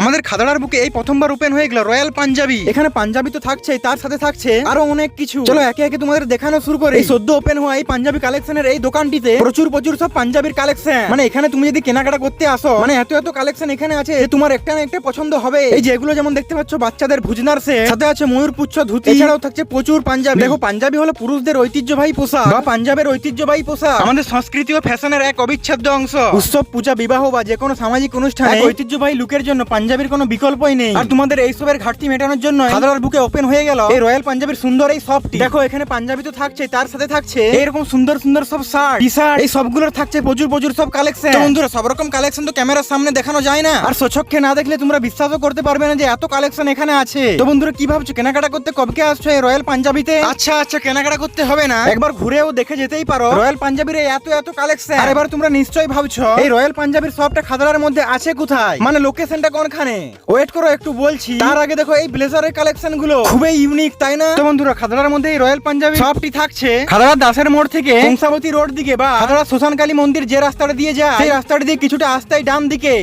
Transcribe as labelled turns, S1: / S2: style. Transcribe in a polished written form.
S1: আমাদের খাদাড়ার বুকে এই প্রথমবার ওপেন হয়ে গেল রয়্যাল পাঞ্জাবি। এখানে পাঞ্জাবি তো থাকছে, তার সাথে থাকছে আরো অনেক কিছু। চলো একে একে তোমাদের দেখানো শুরু করে। এই সদ্য ওপেন হওয়া এই পাঞ্জাবি কালেকশনের এই দোকানটিতে প্রচুর সব পাঞ্জাবির কালেকশন। মানে এখানে তুমি যদি কেনাকাটা করতে আসো, মানে এত কালেকশন এখানে আছে যে তোমার একটা না একটা পছন্দ হবে। এই যে এগুলো যেমন দেখতে পাচ্ছ বাচ্চাদের ভুজনার সেট, সাথে আছে ময়ূর পুচ্ছ ধুতি, এছাড়াও থাকছে প্রচুর পাঞ্জাবি। দেখো পাঞ্জাবি হলো পুরুষদের ঐতিহ্যবাহী পোশাক বা পাঞ্জাবের ঐতিহ্যবাহী পোশাক, আমাদের সংস্কৃতি ও ফ্যাশনের এক অবিচ্ছেদ্য অংশ। উৎসব, পূজা, বিবাহ বা যে কোনো সামাজিক অনুষ্ঠানে ঐতিহ্যবাহী লুকের জন্য পাঞ্জাবির কোনো বিকল্পই নেই। আর তোমাদের এইসবের ঘাটতি মেটানোর জন্য খাদাড়ার বুকে ওপেন হয়ে গেল এই রয়্যাল পাঞ্জাবির সুন্দর এই শপটি। দেখো এখানে পাঞ্জাবি তো থাকছে, তার সাথে থাকছে এরকম সুন্দর সব শার্ট, টি শার্ট, এই সবগুলোর থাকছে প্রচুর সব কালেকশন। বন্ধুরা সব রকম কালেকশন তো ক্যামেরার সামনে দেখানো যায় না, আর সচক্ষে না দেখলে তোমরা বিশ্বাসও করতে পারবে না যে এত কালেকশন এখানে আছে। তো বন্ধুরা কি ভাবছো, কেনাকাটা করতে কবে আসছো এই রয়্যাল পাঞ্জাবিতে? আচ্ছা কেনাকাটা করতে হবে না, একবার ঘুরেও দেখে যেতেই পারো রয়্যাল পাঞ্জাবির এত কালেকশন। আর এবার তোমরা নিশ্চয়ই ভাবছো এই রয়্যাল পাঞ্জাবির শপটা খাদাড়ার মধ্যে আছে কোথায়, মানে লোকেশনটা কোনখানে। ওয়েট করো একটু বলছি। তার আগে দেখো এই ব্লেজারের কালেকশন গুলো খুবই ইউনিক, তাই না? তো বন্ধুরা খাদাড়ার মধ্যে এই রয়্যাল পাঞ্জাবি শপটি থাকছে খাদাড়া দাসের মোড় থেকে কংসাবতী রোড দিকে, বা খাদাড়া শ্মশানকালী মন্দির যে রাস্তাটা দিয়ে যায় সেই রাস্তাটা দিয়ে কিছুটা আসতেই ডান দিকে।